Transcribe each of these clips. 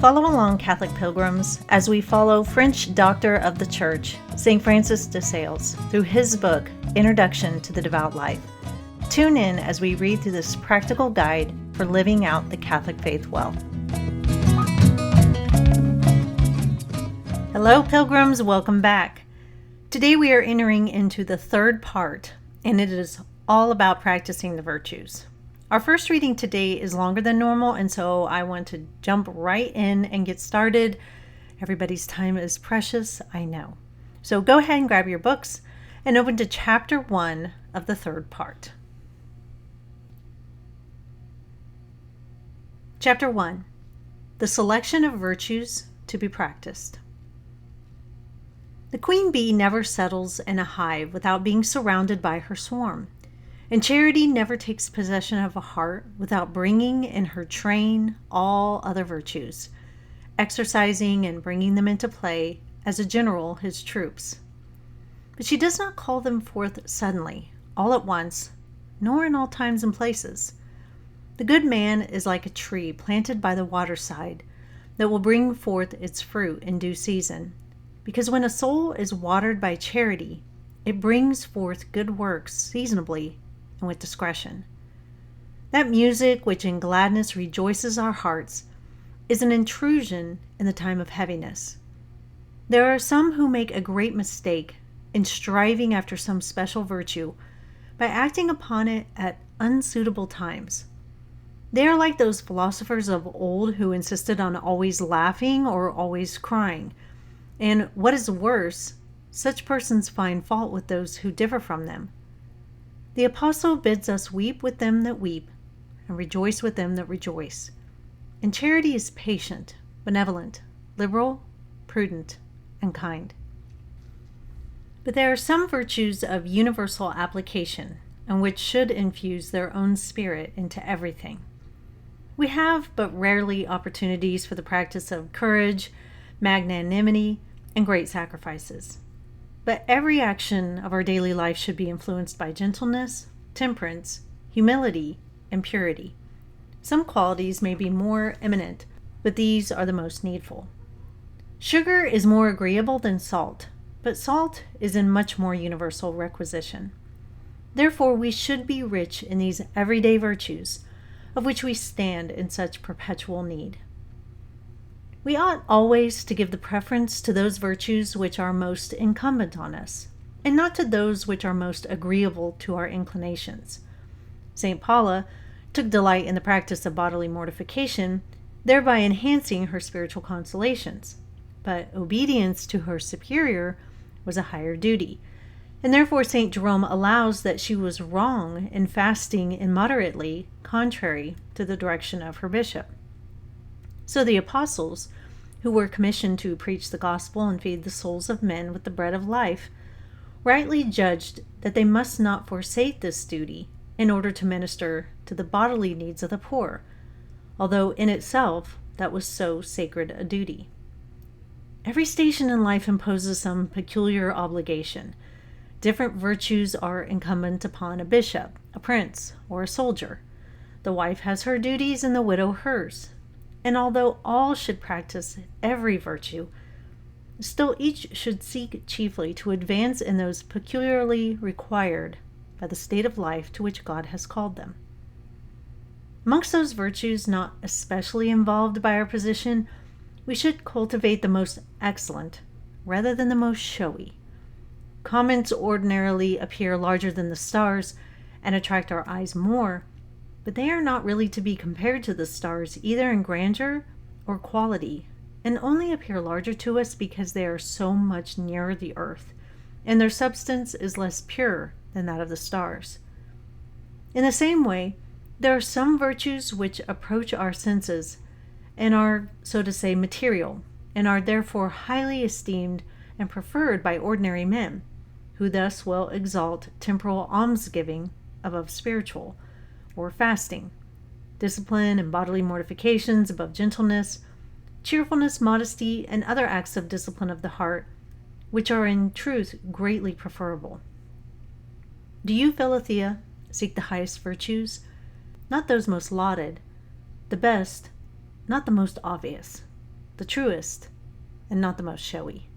Follow along, Catholic pilgrims, as we follow French doctor of the Church, St. Francis de Sales, through his book, Introduction to the Devout Life. Tune in as we read through this practical guide for living out the Catholic faith well. Hello, pilgrims, welcome back. Today we are entering into the third part, and it is all about practicing the virtues. Our first reading today is longer than normal, and so I want to jump right in and get started. Everybody's time is precious, I know. So go ahead and grab your books and open to chapter 1 of the third part. Chapter 1. The selection of virtues to be practiced. The queen bee never settles in a hive without being surrounded by her swarm. And charity never takes possession of a heart without bringing in her train all other virtues, exercising and bringing them into play as a general his troops. But she does not call them forth suddenly, all at once, nor in all times and places. The good man is like a tree planted by the waterside that will bring forth its fruit in due season, because when a soul is watered by charity, it brings forth good works seasonably and with discretion. That music which in gladness rejoices our hearts is an intrusion in the time of heaviness. There are some who make a great mistake in striving after some special virtue by acting upon it at unsuitable times. They are like those philosophers of old who insisted on always laughing or always crying. And what is worse, such persons find fault with those who differ from them. The apostle bids us weep with them that weep, and rejoice with them that rejoice. And charity is patient, benevolent, liberal, prudent, and kind. But there are some virtues of universal application, and which should infuse their own spirit into everything. We have but rarely opportunities for the practice of courage, magnanimity, and great sacrifices. But every action of our daily life should be influenced by gentleness, temperance, humility, and purity. Some qualities may be more eminent, but these are the most needful. Sugar is more agreeable than salt, but salt is in much more universal requisition. Therefore, we should be rich in these everyday virtues, of which we stand in such perpetual need. We ought always to give the preference to those virtues which are most incumbent on us, and not to those which are most agreeable to our inclinations. St. Paula took delight in the practice of bodily mortification, thereby enhancing her spiritual consolations. But obedience to her superior was a higher duty, and therefore St. Jerome allows that she was wrong in fasting immoderately, contrary to the direction of her bishop. So the apostles, who were commissioned to preach the gospel and feed the souls of men with the bread of life, rightly judged that they must not forsake this duty in order to minister to the bodily needs of the poor, although in itself that was so sacred a duty. Every station in life imposes some peculiar obligation. Different virtues are incumbent upon a bishop, a prince, or a soldier. The wife has her duties and the widow hers. And although all should practice every virtue, still each should seek chiefly to advance in those peculiarly required by the state of life to which God has called them. Amongst those virtues not especially involved by our position, we should cultivate the most excellent rather than the most showy. Comets ordinarily appear larger than the stars and attract our eyes more, but they are not really to be compared to the stars either in grandeur or quality, and only appear larger to us because they are so much nearer the earth, and their substance is less pure than that of the stars. In the same way, there are some virtues which approach our senses and are, so to say, material, and are therefore highly esteemed and preferred by ordinary men, who thus will exalt temporal almsgiving above spiritual, or fasting, discipline and bodily mortifications above gentleness, cheerfulness, modesty, and other acts of discipline of the heart, which are in truth greatly preferable. Do you, Philothea, seek the highest virtues? Not those most lauded, the best, not the most obvious. the truest, and not the most showy.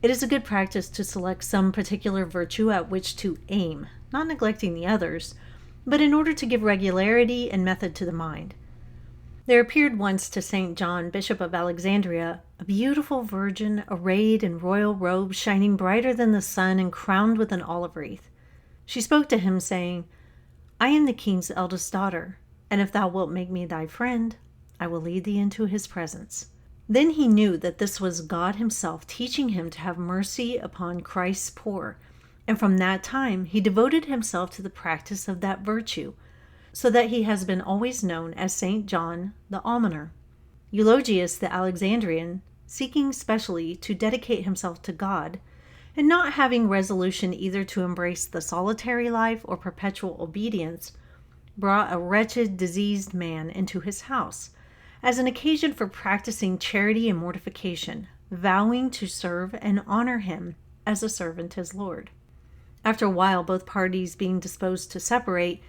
It is a good practice to select some particular virtue at which to aim, not neglecting the others, but in order to give regularity and method to the mind. There appeared once to St. John, Bishop of Alexandria, a beautiful virgin arrayed in royal robes, shining brighter than the sun and crowned with an olive wreath. She spoke to him, saying, "I am the king's eldest daughter, and if thou wilt make me thy friend, I will lead thee into his presence." Then he knew that this was God himself teaching him to have mercy upon Christ's poor, and from that time he devoted himself to the practice of that virtue, so that he has been always known as St. John the Almoner. Eulogius the Alexandrian, seeking specially to dedicate himself to God, and not having resolution either to embrace the solitary life or perpetual obedience, brought a wretched, diseased man into his house, as an occasion for practicing charity and mortification, vowing to serve and honor him as a servant his Lord. After a while, both parties being disposed to separate,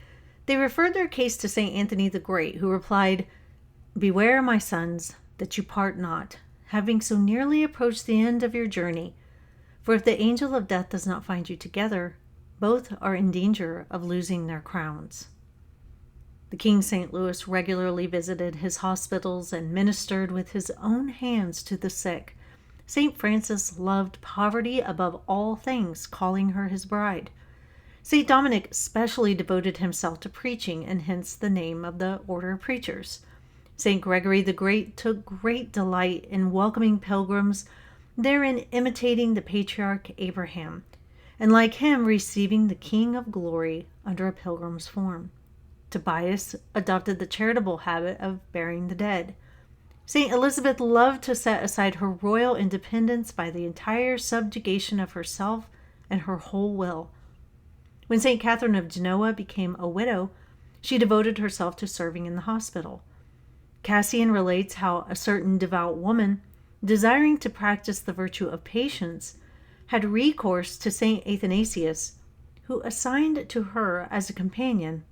they referred their case to St. Anthony the Great, who replied, "Beware, my sons, that you part not, having so nearly approached the end of your journey, for if the angel of death does not find you together, both are in danger of losing their crowns." The King St. Louis regularly visited his hospitals and ministered with his own hands to the sick. St. Francis loved poverty above all things, calling her his bride. St. Dominic specially devoted himself to preaching, and hence the name of the order of preachers. St. Gregory the Great took great delight in welcoming pilgrims, therein imitating the patriarch Abraham, and like him receiving the King of Glory under a pilgrim's form. Tobias adopted the charitable habit of burying the dead. St. Elizabeth loved to set aside her royal independence by the entire subjugation of herself and her whole will. When St. Catherine of Genoa became a widow, she devoted herself to serving in the hospital. Cassian relates how a certain devout woman, desiring to practice the virtue of patience, had recourse to St. Athanasius, who assigned to her as a companion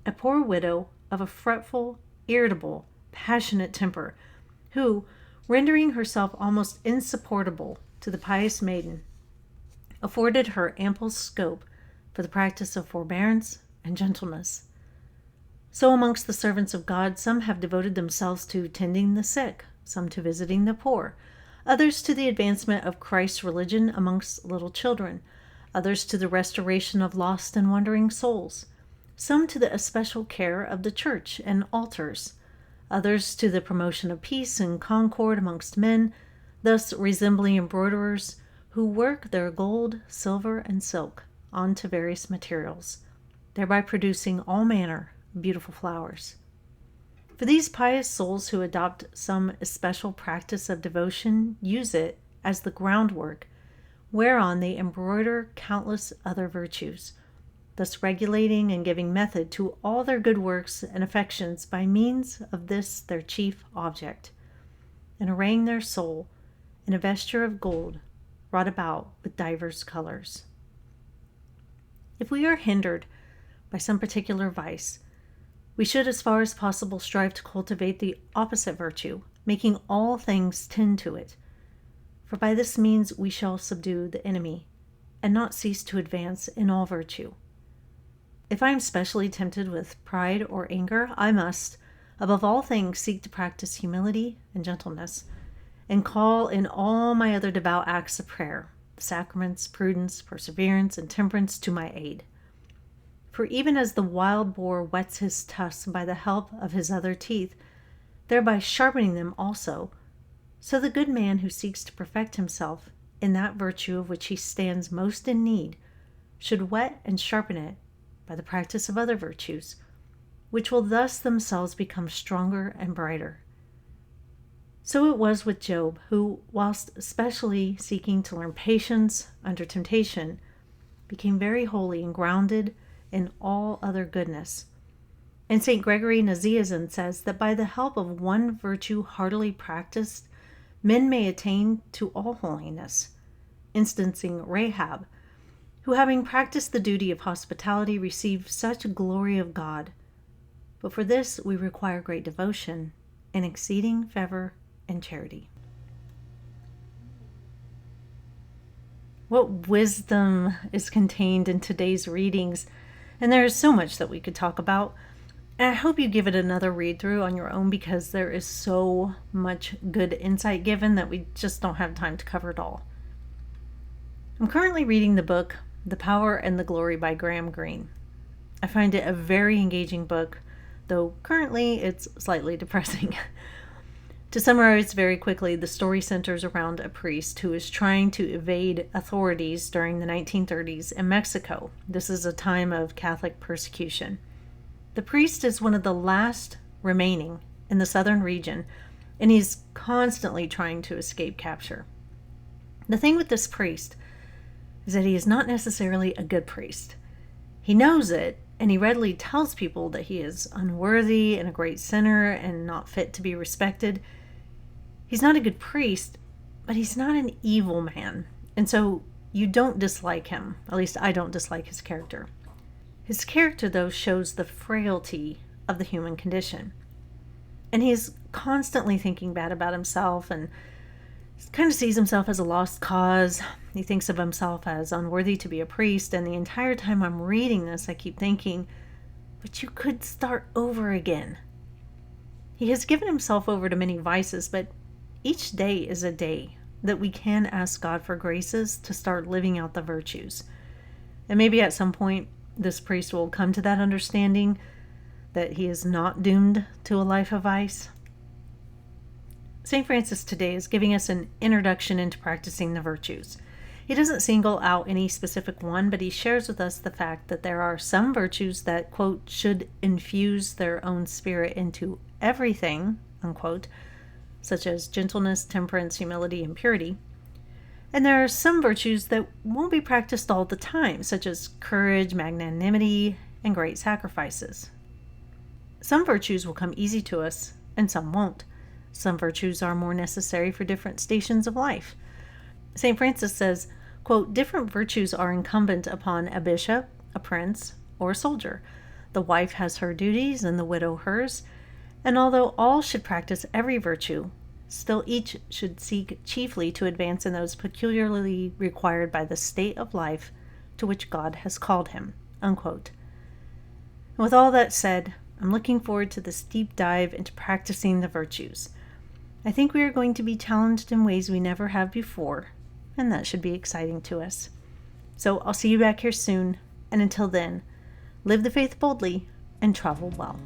a poor widow of a fretful, irritable, passionate temper, who, rendering herself almost insupportable to the pious maiden, afforded her ample scope for the practice of forbearance and gentleness. So amongst the servants of God, some have devoted themselves to tending the sick, some to visiting the poor, others to the advancement of Christ's religion amongst little children, others to the restoration of lost and wandering souls, some to the especial care of the church and altars, others to the promotion of peace and concord amongst men, thus resembling embroiderers who work their gold, silver, and silk onto various materials, thereby producing all manner of beautiful flowers. For these pious souls who adopt some especial practice of devotion use it as the groundwork whereon they embroider countless other virtues, thus regulating and giving method to all their good works and affections by means of this their chief object, and arraying their soul in a vesture of gold wrought about with divers colors. If we are hindered by some particular vice, we should as far as possible strive to cultivate the opposite virtue, making all things tend to it, for by this means we shall subdue the enemy, and not cease to advance in all virtue. If I am specially tempted with pride or anger, I must, above all things, seek to practice humility and gentleness, and call in all my other devout acts of prayer, the sacraments, prudence, perseverance, and temperance to my aid. For even as the wild boar whets his tusks by the help of his other teeth, thereby sharpening them also, so the good man who seeks to perfect himself in that virtue of which he stands most in need should whet and sharpen it by the practice of other virtues, which will thus themselves become stronger and brighter. So it was with Job, who, whilst especially seeking to learn patience under temptation, became very holy and grounded in all other goodness. And St. Gregory Nazianzen says that by the help of one virtue heartily practiced, men may attain to all holiness, instancing Rahab, who, having practiced the duty of hospitality, received such glory of God. But for this we require great devotion and exceeding favor and charity. What wisdom is contained in today's readings, and there is so much that we could talk about. And I hope you give it another read through on your own, because there is so much good insight given that we just don't have time to cover it all. I'm currently reading the book The Power and the Glory by Graham Greene. I find it a very engaging book, though currently it's slightly depressing. To summarize very quickly, the story centers around a priest who is trying to evade authorities during the 1930s in Mexico. This is a time of Catholic persecution. The priest is one of the last remaining in the southern region, and he's constantly trying to escape capture. The thing with this priest is that he is not necessarily a good priest. He knows it, and he readily tells people that he is unworthy and a great sinner and not fit to be respected. He's not a good priest, but he's not an evil man. And so you don't dislike him. At least I don't dislike his character. His character, though, shows the frailty of the human condition. And he's constantly thinking bad about himself and kind of sees himself as a lost cause. He thinks of himself as unworthy to be a priest. And the entire time I'm reading this, I keep thinking, but you could start over again. He has given himself over to many vices, but each day is a day that we can ask God for graces to start living out the virtues. And maybe at some point, this priest will come to that understanding that he is not doomed to a life of vice. St. Francis today is giving us an introduction into practicing the virtues. He doesn't single out any specific one, but he shares with us the fact that there are some virtues that, quote, should infuse their own spirit into everything, unquote, such as gentleness, temperance, humility, and purity. And there are some virtues that won't be practiced all the time, such as courage, magnanimity, and great sacrifices. Some virtues will come easy to us, and some won't. Some virtues are more necessary for different stations of life. St. Francis says, quote, different virtues are incumbent upon a bishop, a prince, or a soldier. The wife has her duties, and the widow hers. And although all should practice every virtue, still each should seek chiefly to advance in those peculiarly required by the state of life to which God has called him, unquote. And with all that said, I'm looking forward to this deep dive into practicing the virtues. I think we are going to be challenged in ways we never have before, and that should be exciting to us. So I'll see you back here soon, and until then, live the faith boldly and travel well.